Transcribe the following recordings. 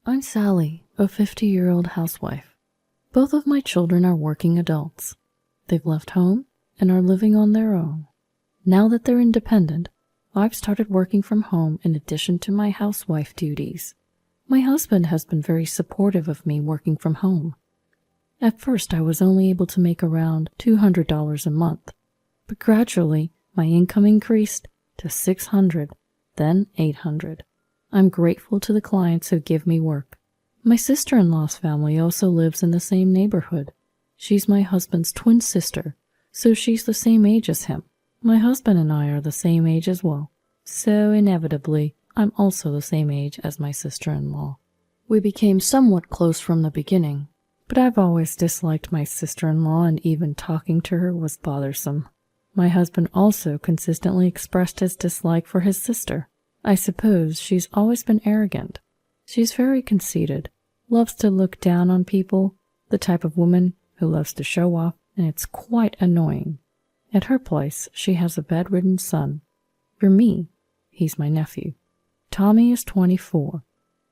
I'm Sally, a 50-year-old housewife. Both of my children are working adults. They've left home and are living on their own. Now that they're independent, I've started working from home in addition to my housewife duties. My husband has been very supportive of me working from home. At first, I was only able to make around $200 a month, but gradually my income increased to $600, then $800. I'm grateful to the clients who give me work. My sister-in-law's family also lives in the same neighborhood. She's my husband's twin sister, so she's the same age as him. My husband and I are the same age as well, so inevitably, I'm also the same age as my sister-in-law. We became somewhat close from the beginning, but I've always disliked my sister-in-law, and even talking to her was bothersome. My husband also consistently expressed his dislike for his sister. I suppose she's always been arrogant. She's very conceited, loves to look down on people, the type of woman who loves to show off, and it's quite annoying. At her place, she has a bedridden son. For me, he's my nephew. Tommy is 24.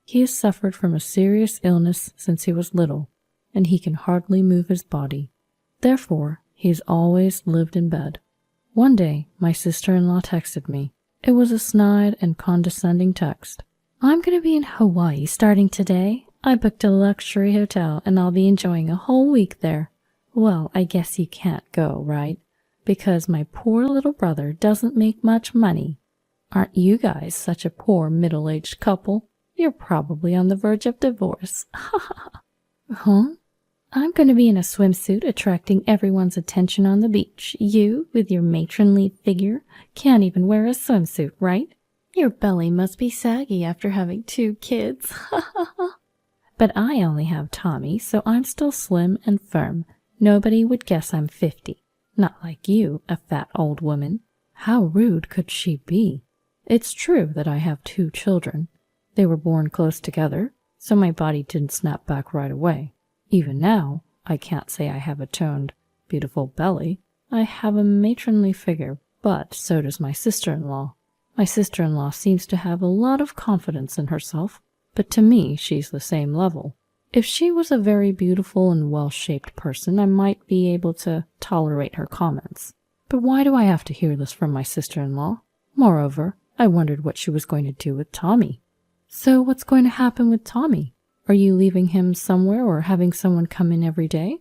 He has suffered from a serious illness since he was little, and he can hardly move his body. Therefore, he's always lived in bed. One day, my sister-in-law texted me. It was a snide and condescending text. "I'm going to be in Hawaii starting today. I booked a luxury hotel and I'll be enjoying a whole week there. Well, I guess you can't go, right? Because my poor little brother doesn't make much money. Aren't you guys such a poor middle-aged couple? You're probably on the verge of divorce." Huh? "I'm going to be in a swimsuit attracting everyone's attention on the beach. You, with your matronly figure, can't even wear a swimsuit, right? Your belly must be saggy after having 2 kids. But I only have Tommy, so I'm still slim and firm. Nobody would guess I'm 50. Not like you, a fat old woman." How rude could she be? It's true that I have 2 children. They were born close together, so my body didn't snap back right away. Even now, I can't say I have a toned, beautiful belly. I have a matronly figure, but so does my sister-in-law. My sister-in-law seems to have a lot of confidence in herself, but to me, she's the same level. If she was a very beautiful and well-shaped person, I might be able to tolerate her comments. But why do I have to hear this from my sister-in-law? Moreover, I wondered what she was going to do with Tommy. So what's going to happen with Tommy? Are you leaving him somewhere or having someone come in every day?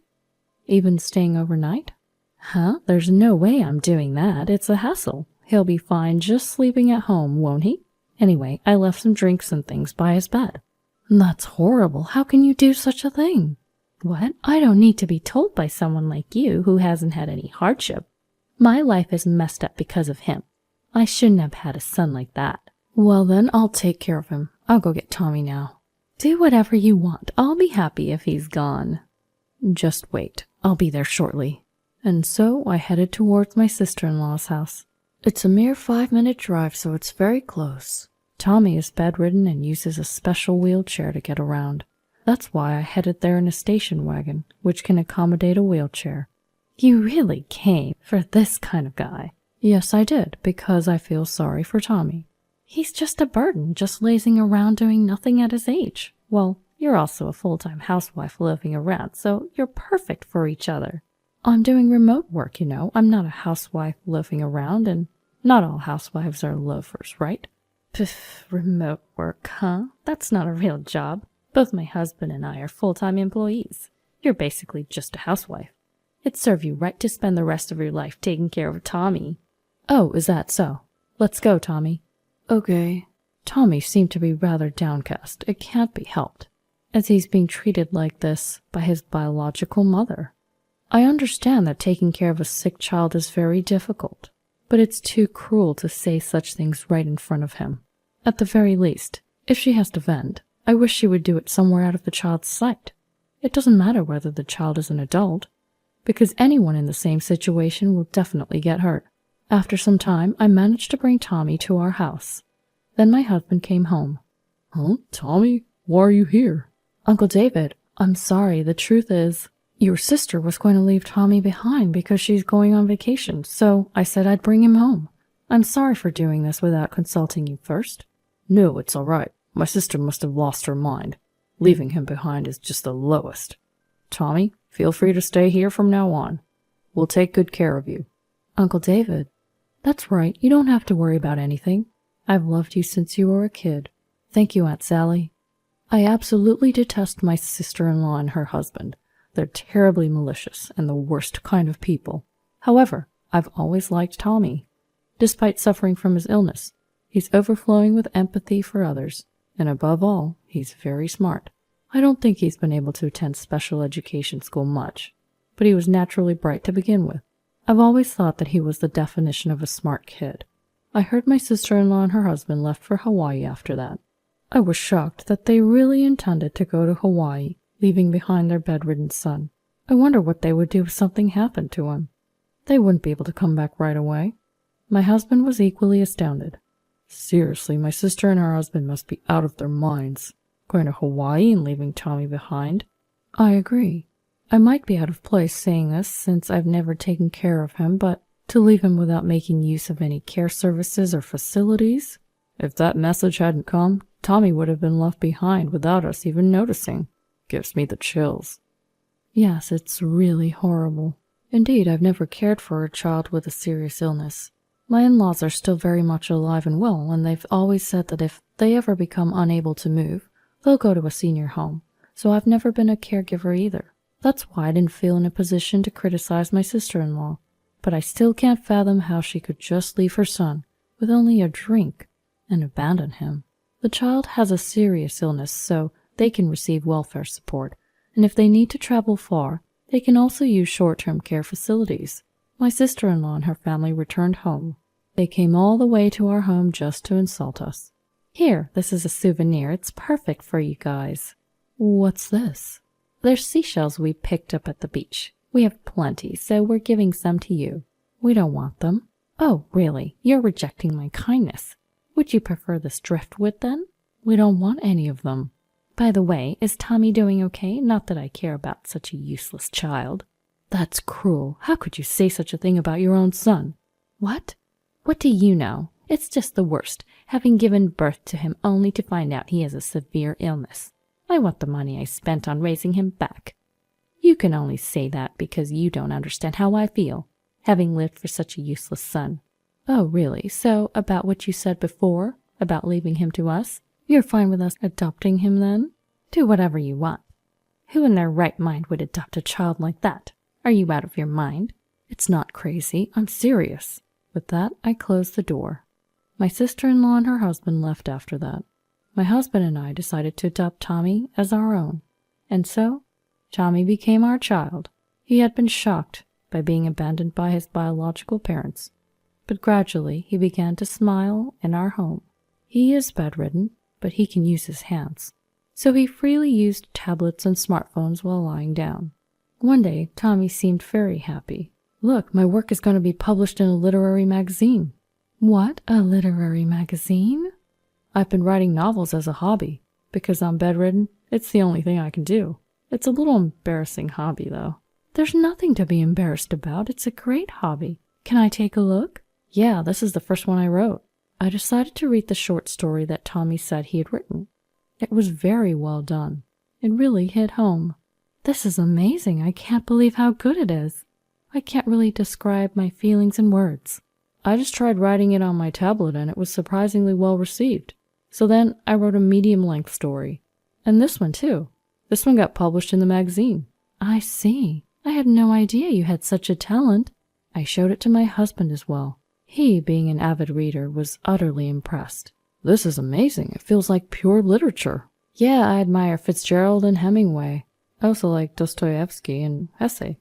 Even staying overnight? Huh? There's no way I'm doing that. It's a hassle. He'll be fine just sleeping at home, won't he? Anyway, I left some drinks and things by his bed. That's horrible. How can you do such a thing? What? I don't need to be told by someone like you who hasn't had any hardship. My life is messed up because of him. I shouldn't have had a son like that. Well then, I'll take care of him. I'll go get Tommy now. Do whatever you want. I'll be happy if he's gone. Just wait. I'll be there shortly. And so I headed towards my sister-in-law's house. It's a mere 5-minute drive, so it's very close. Tommy is bedridden and uses a special wheelchair to get around. That's why I headed there in a station wagon, which can accommodate a wheelchair. You really came for this kind of guy? Yes, I did, because I feel sorry for Tommy. He's just a burden, just lazing around doing nothing at his age. Well, you're also a full-time housewife living around, so you're perfect for each other. I'm doing remote work, you know. I'm not a housewife loafing around, and not all housewives are loafers, right? Pff, remote work, huh? That's not a real job. Both my husband and I are full-time employees. You're basically just a housewife. It'd serve you right to spend the rest of your life taking care of Tommy. Oh, is that so? Let's go, Tommy. Okay. Tommy seemed to be rather downcast. It can't be helped, as he's being treated like this by his biological mother. I understand that taking care of a sick child is very difficult, but it's too cruel to say such things right in front of him. At the very least, if she has to vent, I wish she would do it somewhere out of the child's sight. It doesn't matter whether the child is an adult, because anyone in the same situation will definitely get hurt. After some time, I managed to bring Tommy to our house. Then my husband came home. Huh? Tommy? Why are you here? Uncle David, I'm sorry. The truth is, your sister was going to leave Tommy behind because she's going on vacation, so I said I'd bring him home. I'm sorry for doing this without consulting you first. No, it's all right. My sister must have lost her mind. Leaving him behind is just the lowest. Tommy, feel free to stay here from now on. We'll take good care of you." "Uncle David." "That's right. You don't have to worry about anything. I've loved you since you were a kid." "Thank you, Aunt Sally." "I absolutely detest my sister-in-law and her husband. They're terribly malicious and the worst kind of people. However, I've always liked Tommy. Despite suffering from his illness, he's overflowing with empathy for others, and above all, he's very smart. I don't think he's been able to attend special education school much, but he was naturally bright to begin with. I've always thought that he was the definition of a smart kid. I heard my sister-in-law and her husband left for Hawaii after that. I was shocked that they really intended to go to Hawaii, leaving behind their bedridden son. I wonder what they would do if something happened to him. They wouldn't be able to come back right away." My husband was equally astounded. "Seriously, my sister and her husband must be out of their minds. Going to Hawaii and leaving Tommy behind?" "I agree. I might be out of place saying this since I've never taken care of him, but to leave him without making use of any care services or facilities? If that message hadn't come, Tommy would have been left behind without us even noticing. Gives me the chills." "Yes, it's really horrible. Indeed, I've never cared for a child with a serious illness. My in-laws are still very much alive and well, and they've always said that if they ever become unable to move, they'll go to a senior home, so I've never been a caregiver either. That's why I didn't feel in a position to criticize my sister-in-law, but I still can't fathom how she could just leave her son with only a drink and abandon him. The child has a serious illness, so they can receive welfare support, and if they need to travel far, they can also use short-term care facilities. My sister-in-law and her family returned home. They came all the way to our home just to insult us. Here, this is a souvenir. It's perfect for you guys." "What's this?" "They're seashells we picked up at the beach. We have plenty, so we're giving some to you." "We don't want them." "Oh, really? You're rejecting my kindness. Would you prefer this driftwood then?" "We don't want any of them." "By the way, is Tommy doing okay? Not that I care about such a useless child." "That's cruel. How could you say such a thing about your own son?" "What? What do you know? It's just the worst, having given birth to him only to find out he has a severe illness. I want the money I spent on raising him back." "You can only say that because you don't understand how I feel, having lived for such a useless son." "Oh, really? So, about what you said before, about leaving him to us, you're fine with us adopting him then?" "Do whatever you want. Who in their right mind would adopt a child like that? Are you out of your mind?" "It's not crazy. I'm serious." With that, I closed the door. My sister-in-law and her husband left after that. My husband and I decided to adopt Tommy as our own, and so Tommy became our child. He had been shocked by being abandoned by his biological parents, but gradually he began to smile in our home. He is bedridden, but he can use his hands, so he freely used tablets and smartphones while lying down. One day, Tommy seemed very happy. "Look, my work is going to be published in a literary magazine." "What, a literary magazine?" "I've been writing novels as a hobby. Because I'm bedridden, it's the only thing I can do. It's a little embarrassing hobby, though." "There's nothing to be embarrassed about. It's a great hobby. Can I take a look?" "Yeah, this is the first one I wrote." I decided to read the short story that Tommy said he had written. It was very well done. It really hit home. "This is amazing. I can't believe how good it is. I can't really describe my feelings in words." "I just tried writing it on my tablet and it was surprisingly well received. So then I wrote a medium-length story. And this one too. This one got published in the magazine." "I see. I had no idea you had such a talent." I showed it to my husband as well. He, being an avid reader, was utterly impressed. "This is amazing. It feels like pure literature." "Yeah, I admire Fitzgerald and Hemingway. I also like Dostoevsky and Hesse."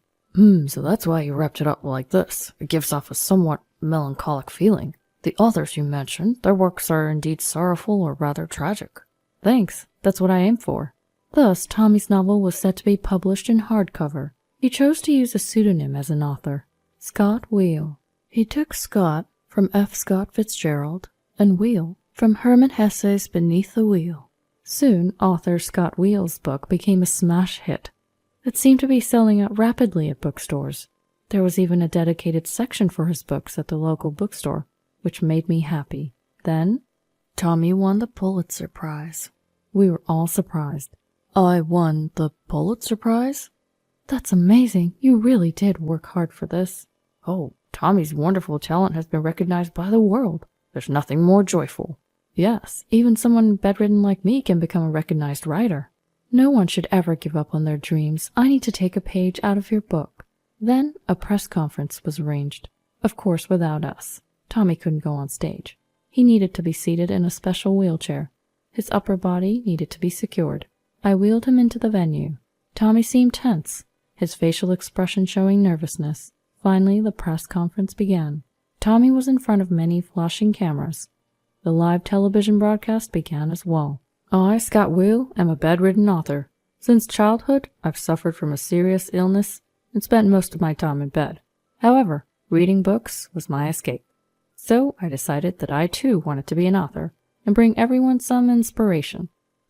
So that's why you wrapped it up like this. It gives off a somewhat melancholic feeling. The authors you mentioned, their works are indeed sorrowful or rather tragic." "Thanks. That's what I aim for." Thus, Tommy's novel was set to be published in hardcover. He chose to use a pseudonym as an author, Scott Wheel. He took Scott from F. Scott Fitzgerald and Wheel from Hermann Hesse's Beneath the Wheel. Soon, author Scott Wheel's book became a smash hit. It seemed to be selling out rapidly at bookstores. There was even a dedicated section for his books at the local bookstore, which made me happy. Then, Tommy won the Pulitzer Prize. We were all surprised. I won the Pulitzer Prize? That's amazing. You really did work hard for this. Oh, Tommy's wonderful talent has been recognized by the world. There's nothing more joyful. Yes, even someone bedridden like me can become a recognized writer. No one should ever give up on their dreams. I need to take a page out of your book. Then a press conference was arranged. Of course, without us. Tommy couldn't go on stage. He needed to be seated in a special wheelchair. His upper body needed to be secured. I wheeled him into the venue. Tommy seemed tense, his facial expression showing nervousness. Finally, the press conference began. Tommy was in front of many flashing cameras. The live television broadcast began as well. I, Scott Will, am a bedridden author. Since childhood, I've suffered from a serious illness and spent most of my time in bed. However, reading books was my escape. So I decided that I too wanted to be an author and bring everyone some inspiration.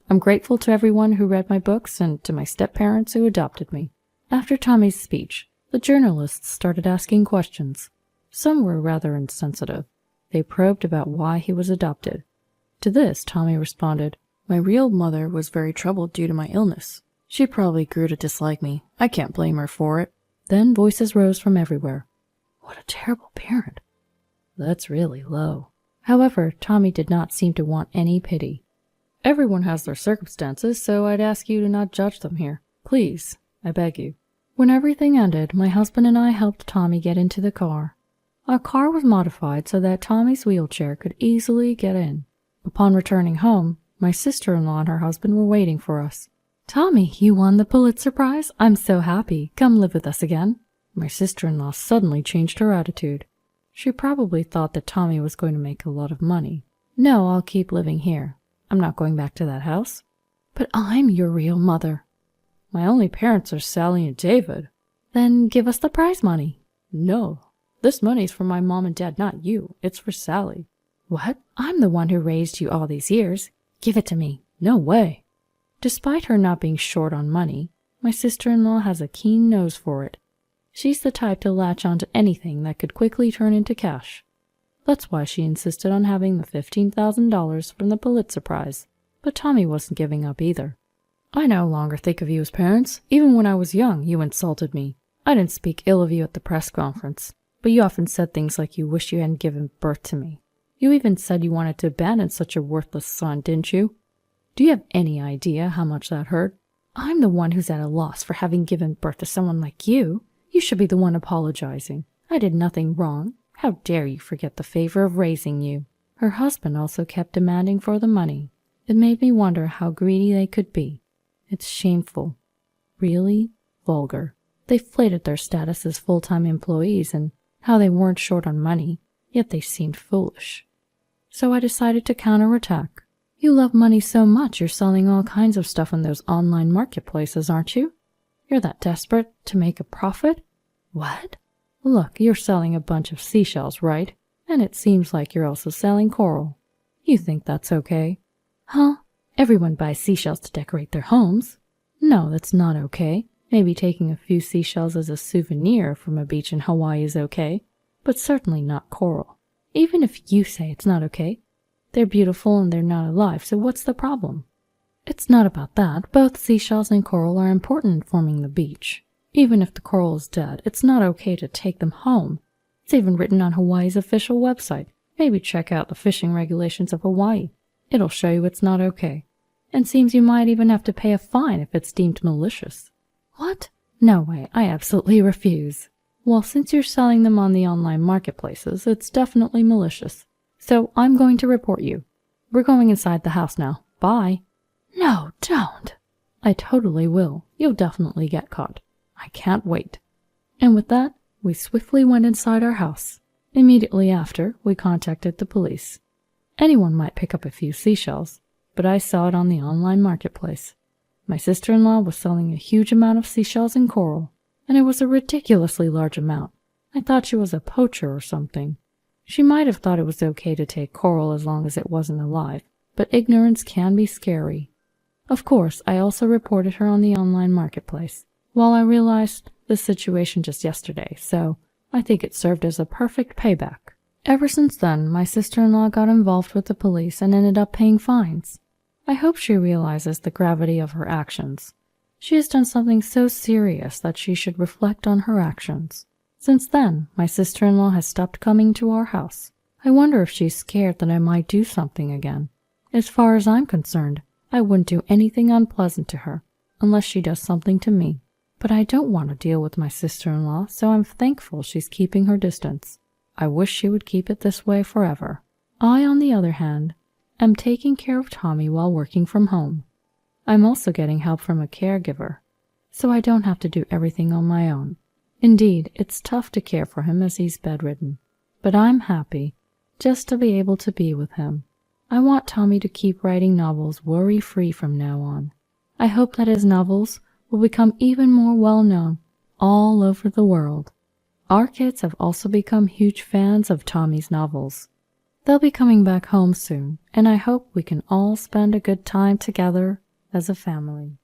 I'm grateful to everyone who read my books and to my step-parents who adopted me. After Tommy's speech, the journalists started asking questions. Some were rather insensitive. They probed about why he was adopted. To this, Tommy responded, "My real mother was very troubled due to my illness. She probably grew to dislike me. I can't blame her for it." Then voices rose from everywhere. What a terrible parent. That's really low. However, Tommy did not seem to want any pity. Everyone has their circumstances, so I'd ask you to not judge them here. Please, I beg you. When everything ended, my husband and I helped Tommy get into the car. Our car was modified so that Tommy's wheelchair could easily get in. Upon returning home, my sister-in-law and her husband were waiting for us. "Tommy, you won the Pulitzer Prize? I'm so happy. Come live with us again." My sister-in-law suddenly changed her attitude. She probably thought that Tommy was going to make a lot of money. "No, I'll keep living here. I'm not going back to that house." "But I'm your real mother." "My only parents are Sally and David." "Then give us the prize money." "No, this money's for my mom and dad, not you. It's for Sally." "What? I'm the one who raised you all these years. Give it to me." "No way." Despite her not being short on money, my sister-in-law has a keen nose for it. She's the type to latch onto anything that could quickly turn into cash. That's why she insisted on having the $15,000 from the Pulitzer Prize. But Tommy wasn't giving up either. "I no longer think of you as parents. Even when I was young, you insulted me. I didn't speak ill of you at the press conference, but you often said things like you wished you hadn't given birth to me. You even said you wanted to abandon such a worthless son, didn't you? Do you have any idea how much that hurt? I'm the one who's at a loss for having given birth to someone like you. You should be the one apologizing. I did nothing wrong. How dare you forget the favor of raising you?" Her husband also kept demanding for the money. It made me wonder how greedy they could be. It's shameful. Really vulgar. They flated their status as full-time employees and how they weren't short on money, yet they seemed foolish. So I decided to counterattack. "You love money so much you're selling all kinds of stuff in those online marketplaces, aren't you? You're that desperate to make a profit?" "What?" "Look, you're selling a bunch of seashells, right? And it seems like you're also selling coral. You think that's okay?" "Huh? Everyone buys seashells to decorate their homes." "No, that's not okay. Maybe taking a few seashells as a souvenir from a beach in Hawaii is okay, but certainly not coral. Even if you say it's not okay, they're beautiful and they're not alive, so what's the problem?" "It's not about that. Both seashells and coral are important in forming the beach. Even if the coral is dead, it's not okay to take them home. It's even written on Hawaii's official website. Maybe check out the fishing regulations of Hawaii. It'll show you it's not okay. And seems you might even have to pay a fine if it's deemed malicious." "What? No way, I absolutely refuse." "Well, since you're selling them on the online marketplaces, it's definitely malicious. So I'm going to report you. We're going inside the house now. Bye." "No, don't." "I totally will. You'll definitely get caught. I can't wait." And with that, we swiftly went inside our house. Immediately after, we contacted the police. Anyone might pick up a few seashells, but I saw it on the online marketplace. My sister-in-law was selling a huge amount of seashells and coral, and it was a ridiculously large amount. I thought she was a poacher or something. She might have thought it was okay to take coral as long as it wasn't alive, but ignorance can be scary. Of course, I also reported her on the online marketplace. Well, I realized the situation just yesterday, so I think it served as a perfect payback. Ever since then, my sister-in-law got involved with the police and ended up paying fines. I hope she realizes the gravity of her actions. She has done something so serious that she should reflect on her actions. Since then, my sister-in-law has stopped coming to our house. I wonder if she's scared that I might do something again. As far as I'm concerned, I wouldn't do anything unpleasant to her, unless she does something to me. But I don't want to deal with my sister-in-law, so I'm thankful she's keeping her distance. I wish she would keep it this way forever. I, on the other hand, am taking care of Tommy while working from home. I'm also getting help from a caregiver, so I don't have to do everything on my own. Indeed, it's tough to care for him as he's bedridden, but I'm happy just to be able to be with him. I want Tommy to keep writing novels worry-free from now on. I hope that his novels will become even more well-known all over the world. Our kids have also become huge fans of Tommy's novels. They'll be coming back home soon, and I hope we can all spend a good time together as a family.